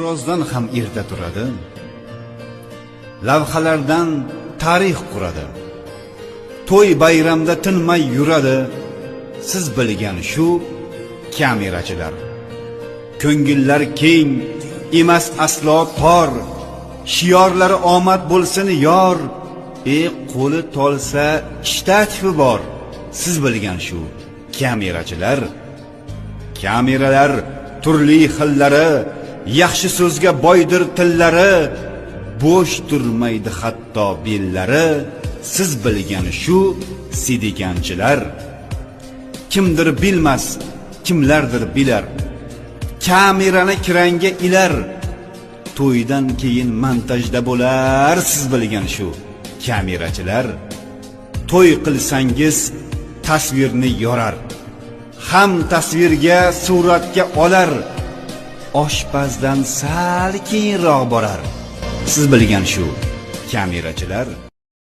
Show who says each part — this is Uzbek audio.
Speaker 1: Xo'rozdan ham erta turadi, lavhalardan tarix quradi, to'y bayramda tinmay yuradi. Siz bilgan shu kamerachilar. Ko'ngillar keng emas aslo tor, shiorlari omad bo'lsin yor. Qo'li tolsa ishtatifi bor. Siz bilgan shu kamerachilar. Kameralar turli xillari, yaxshi so'zga boydir tillari, bo'sh turmaydi hatto bellari. Siz bilgan shu sidiganchilar. Kimdir bilmas, kimlardir bilar, kamerani kiranga ilar, to'ydan keyin montajda bo'lar. Siz bilgan shu kamerachilar. To'y qilsangiz tasvirni yorar, ham tasvirga suratga olar, oshpazdan sal keyinroq borar. Siz bilgan shu kamerachilar.